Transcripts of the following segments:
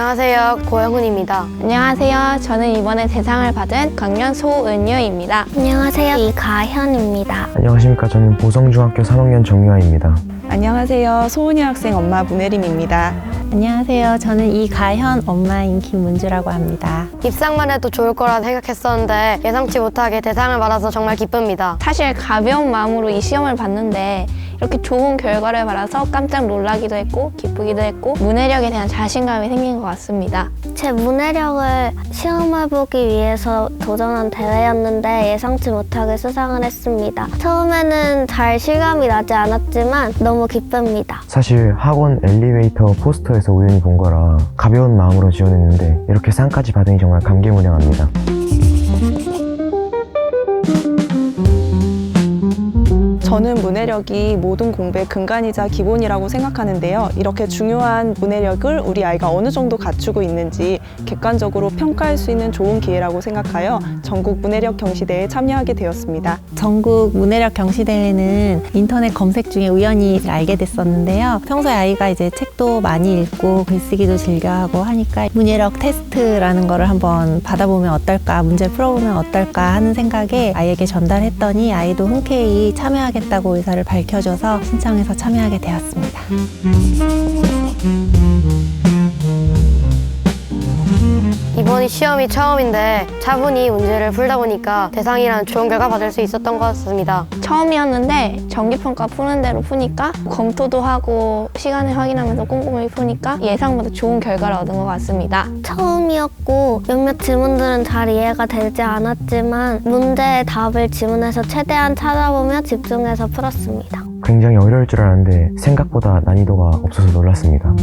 안녕하세요. 고영훈입니다. 안녕하세요. 저는 이번에 대상을 받은 강연 소은유입니다. 안녕하세요. 이가현입니다. 안녕하십니까. 저는 보성중학교 3학년 정유아입니다. 안녕하세요. 소은유 학생 엄마 문혜림입니다. 안녕하세요. 저는 이가현 엄마인 김문주라고 합니다. 입상만 해도 좋을 거라 생각했었는데 예상치 못하게 대상을 받아서 정말 기쁩니다. 사실 가벼운 마음으로 이 시험을 봤는데 이렇게 좋은 결과를 받아서 깜짝 놀라기도 했고 기쁘기도 했고 문해력에 대한 자신감이 생긴 것 같습니다. 제 문해력을 시험해보기 위해서 도전한 대회였는데 예상치 못하게 수상을 했습니다. 처음에는 잘 실감이 나지 않았지만 너무 기쁩니다. 사실 학원 엘리베이터 포스터에서 우연히 본 거라 가벼운 마음으로 지원했는데 이렇게 상까지 받으니 정말 감개무량합니다. 저는 문해력이 모든 공부의 근간이자 기본이라고 생각하는데요. 이렇게 중요한 문해력을 우리 아이가 어느 정도 갖추고 있는지 객관적으로 평가할 수 있는 좋은 기회라고 생각하여 전국 문해력 경시대회에 참여하게 되었습니다. 전국 문해력 경시대회는 인터넷 검색 중에 우연히 알게 됐었는데요. 평소에 아이가 이제 책도 많이 읽고 글쓰기도 즐겨하고 하니까 문해력 테스트라는 거를 한번 받아보면 어떨까, 문제 풀어보면 어떨까 하는 생각에 아이에게 전달했더니 아이도 흔쾌히 참여하겠다고 의사를 밝혀줘서 신청해서 참여하게 되었습니다. 이번이 시험이 처음인데 차분히 문제를 풀다 보니까 대상이란 좋은 결과 받을 수 있었던 것 같습니다. 처음이었는데 정기평가 푸는 대로 푸니까 검토도 하고 시간을 확인하면서 꼼꼼히 푸니까 예상보다 좋은 결과를 얻은 것 같습니다. 처음이었고 몇몇 지문들은 잘 이해가 되지 않았지만 문제의 답을 지문에서 최대한 찾아보며 집중해서 풀었습니다. 굉장히 어려울 줄 알았는데 생각보다 난이도가 없어서 놀랐습니다.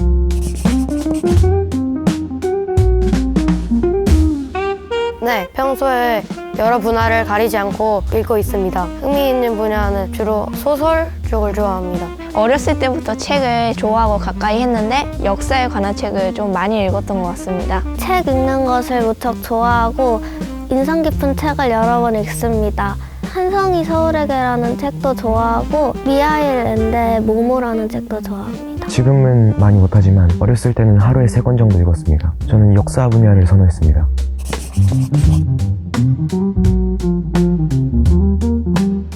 네, 평소에 여러 분야를 가리지 않고 읽고 있습니다. 흥미 있는 분야는 주로 소설 쪽을 좋아합니다. 어렸을 때부터 책을 좋아하고 가까이 했는데 역사에 관한 책을 좀 많이 읽었던 것 같습니다. 책 읽는 것을 무척 좋아하고 인상 깊은 책을 여러 번 읽습니다. 한성이 서울에게라는 책도 좋아하고 미하일 랜데의 모모라는 책도 좋아합니다. 지금은 많이 못하지만 어렸을 때는 하루에 3권 정도 읽었습니다. 저는 역사 분야를 선호했습니다.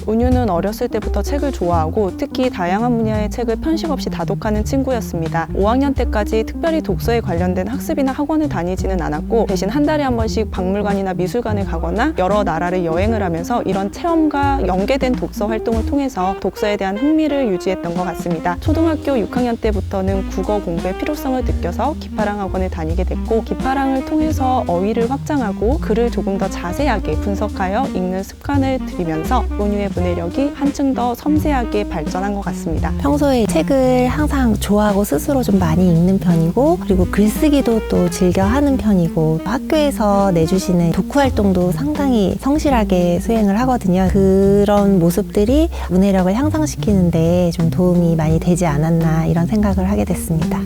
은유는 어렸을 때부터 책을 좋아하고 특히 다양한 분야의 책을 편식 없이 다독하는 친구였습니다. 5학년 때까지 특별히 독서에 관련된 학습이나 학원을 다니지는 않았고 대신 한 달에 한 번씩 박물관이나 미술관을 가거나 여러 나라를 여행을 하면서 이런 체험과 연계된 독서 활동을 통해서 독서에 대한 흥미를 유지했던 것 같습니다. 초등학교 6학년 때부터는 국어 공부의 필요성을 느껴서 기파랑 학원을 다니게 됐고 기파랑을 통해서 어휘를 확장하고 글을 조금 더 자세하게 분석하여 읽는 습관을 들이면서 은유의 문해력이 한층 더 섬세하게 발전한 것 같습니다. 평소에 책을 항상 좋아하고 스스로 좀 많이 읽는 편이고 그리고 글쓰기도 또 즐겨 하는 편이고 학교에서 내주시는 독후 활동도 상당히 성실하게 수행을 하거든요. 그런 모습들이 문해력을 향상시키는데 좀 도움이 많이 되지 않았나 이런 생각을 하게 됐습니다.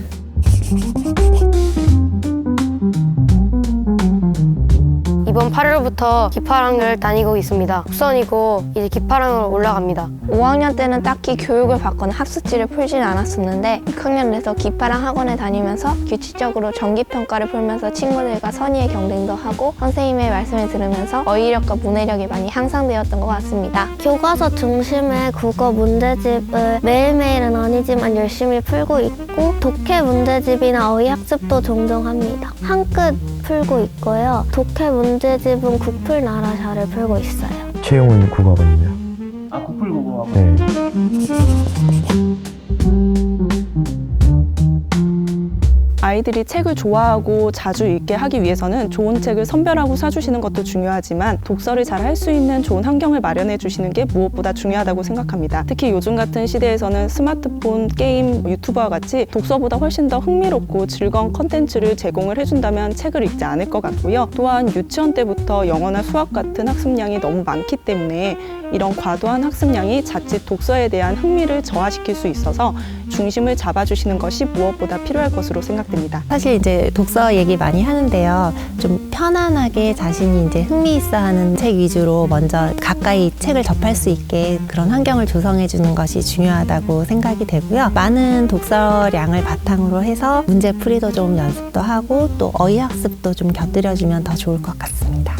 이번 8월부터 기파랑을 다니고 있습니다. 국선이고 이제 기파랑으로 올라갑니다. 5학년 때는 딱히 교육을 받거나 학습지를 풀진 않았었는데 6학년 돼서 기파랑 학원에 다니면서 규칙적으로 정기평가를 풀면서 친구들과 선의의 경쟁도 하고 선생님의 말씀을 들으면서 어휘력과 문해력이 많이 향상되었던 것 같습니다. 교과서 중심의 국어 문제집을 매일매일은 아니지만 열심히 풀고 있고 독해 문제집이나 어휘 학습도 종종 합니다. 한끗 풀고 있고요. 독해 문제집은 국풀 나라샤를 풀고 있어요. 채용은 국어거든요. 아, 국풀 국어하고. 네. 아이들이 책을 좋아하고 자주 읽게 하기 위해서는 좋은 책을 선별하고 사주시는 것도 중요하지만 독서를 잘 할 수 있는 좋은 환경을 마련해 주시는 게 무엇보다 중요하다고 생각합니다. 특히 요즘 같은 시대에서는 스마트폰, 게임, 유튜브와 같이 독서보다 훨씬 더 흥미롭고 즐거운 컨텐츠를 제공을 해준다면 책을 읽지 않을 것 같고요. 또한 유치원 때부터 영어나 수학 같은 학습량이 너무 많기 때문에 이런 과도한 학습량이 자칫 독서에 대한 흥미를 저하시킬 수 있어서 중심을 잡아주시는 것이 무엇보다 필요할 것으로 생각됩니다. 싶습니다. 사실 이제 독서 얘기 많이 하는데요. 좀 편안하게 자신이 이제 흥미있어하는 책 위주로 먼저 가까이 책을 접할 수 있게 그런 환경을 조성해 주는 것이 중요하다고 생각이 되고요. 많은 독서량을 바탕으로 해서 문제풀이도 좀 연습도 하고 또 어휘학습도 좀 곁들여주면 더 좋을 것 같습니다.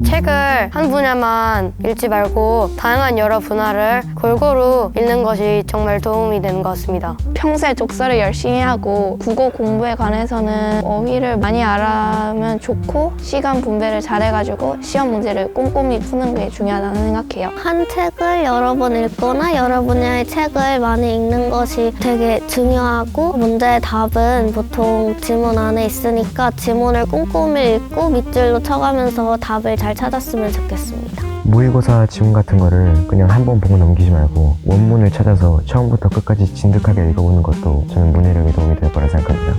책을 한 분야만 읽지 말고 다양한 여러 분야를 골고루 읽는 것이 정말 도움이 되는 것 같습니다. 평소에 독서를 열심히 하고 국어 공부에 관해서는 어휘를 많이 알아면 좋고 시간 분배를 잘해가지고 시험 문제를 꼼꼼히 푸는 게 중요하다고 생각해요. 한 책을 여러 번 읽거나 여러 분야의 책을 많이 읽는 것이 되게 중요하고 문제의 답은 보통 지문 안에 있으니까 지문을 꼼꼼히 읽고 밑줄로 쳐가면서 답을 잘 찾았으면 좋겠습니다. 모의고사 지문 같은 거를 그냥 한 번 보고 넘기지 말고 원문을 찾아서 처음부터 끝까지 진득하게 읽어보는 것도 저는 문해력에 도움이 될 거라 생각합니다.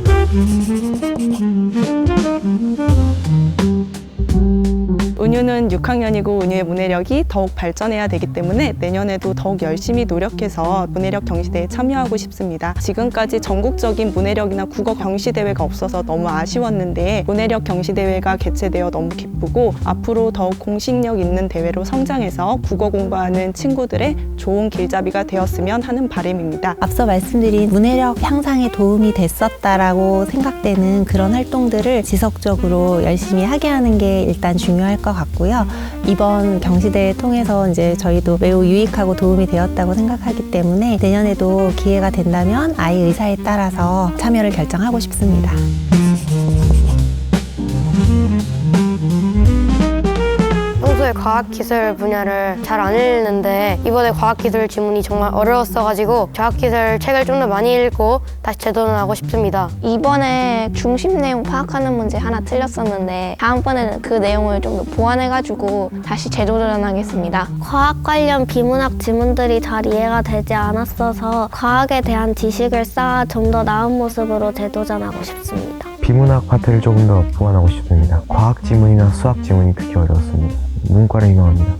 은유는 6학년이고 은유의 문해력이 더욱 발전해야 되기 때문에 내년에도 더욱 열심히 노력해서 문해력 경시대에 참여하고 싶습니다. 지금까지 전국적인 문해력이나 국어 경시대회가 없어서 너무 아쉬웠는데 문해력 경시대회가 개최되어 너무 기쁘고 앞으로 더욱 공식력 있는 대회로 성장해서 국어 공부하는 친구들의 좋은 길잡이가 되었으면 하는 바람입니다. 앞서 말씀드린 문해력 향상에 도움이 됐었다라고 생각되는 그런 활동들을 지속적으로 열심히 하게 하는 게 일단 중요할 것 같고요. 이번 경시대회 통해서 이제 저희도 매우 유익하고 도움이 되었다고 생각하기 때문에 내년에도 기회가 된다면 아이 의사에 따라서 참여를 결정하고 싶습니다. 평소에 과학기술 분야를 잘 안 읽는데 이번에 과학기술 지문이 정말 어려웠어가지고 과학기술 책을 좀 더 많이 읽고 다시 재도전하고 싶습니다. 이번에 중심 내용 파악하는 문제 하나 틀렸었는데 다음번에는 그 내용을 좀 더 보완해가지고 다시 재도전하겠습니다. 과학 관련 비문학 지문들이 잘 이해가 되지 않았어서 과학에 대한 지식을 쌓아 좀 더 나은 모습으로 재도전하고 싶습니다. 비문학 파트를 조금 더 보완하고 싶습니다. 과학 지문이나 수학 지문이 특히 어려웠습니다. 문과를 희망합니다.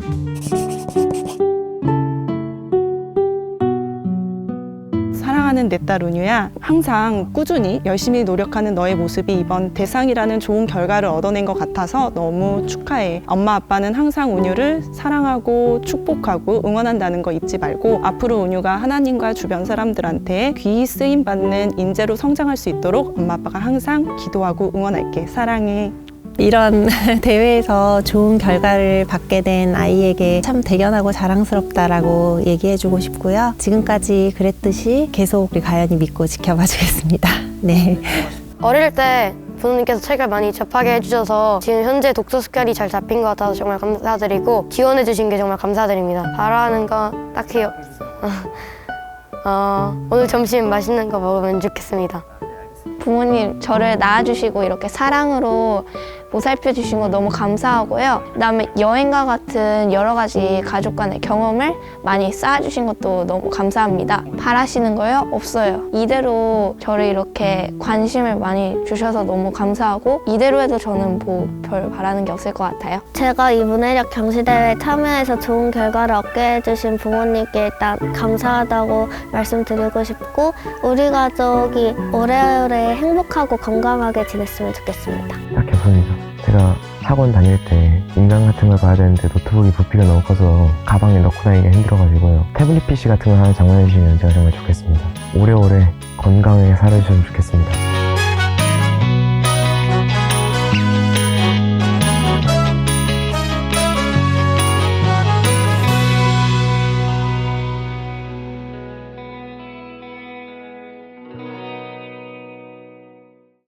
사랑하는 내 딸 은유야, 항상 꾸준히 열심히 노력하는 너의 모습이 이번 대상이라는 좋은 결과를 얻어낸 것 같아서 너무 축하해. 엄마 아빠는 항상 은유를 사랑하고 축복하고 응원한다는 거 잊지 말고 앞으로 은유가 하나님과 주변 사람들한테 귀히 쓰임 받는 인재로 성장할 수 있도록 엄마 아빠가 항상 기도하고 응원할게. 사랑해. 이런 대회에서 좋은 결과를 받게 된 아이에게 참 대견하고 자랑스럽다라고 얘기해주고 싶고요. 지금까지 그랬듯이 계속 우리 가연이 믿고 지켜봐 주겠습니다. 네. 어릴 때 부모님께서 책을 많이 접하게 해주셔서 지금 현재 독서 습관이 잘 잡힌 것 같아서 정말 감사드리고 지원해 주신 게 정말 감사드립니다. 바라는 건 딱히 오늘 점심 맛있는 거 먹으면 좋겠습니다. 부모님 저를 낳아주시고 이렇게 사랑으로 보살펴 주신 거 너무 감사하고요. 그다음에 여행과 같은 여러 가지 가족 간의 경험을 많이 쌓아주신 것도 너무 감사합니다. 바라시는 거요? 없어요. 이대로 저를 이렇게 관심을 많이 주셔서 너무 감사하고 이대로 해도 저는 뭐 별 바라는 게 없을 것 같아요. 제가 이 문해력 경시대회에 참여해서 좋은 결과를 얻게 해주신 부모님께 일단 감사하다고 말씀드리고 싶고 우리 가족이 오래오래 행복하고 건강하게 지냈으면 좋겠습니다. 딱히 없습니다. 제가 학원 다닐 때 인강 같은 걸 봐야 되는데 노트북이 부피가 너무 커서 가방에 넣고 다니기가 힘들어가지고요. 태블릿 PC 같은 걸 하나 장만해 주시면 제가 정말 좋겠습니다. 오래오래 건강하게 살아주셨으면 좋겠습니다.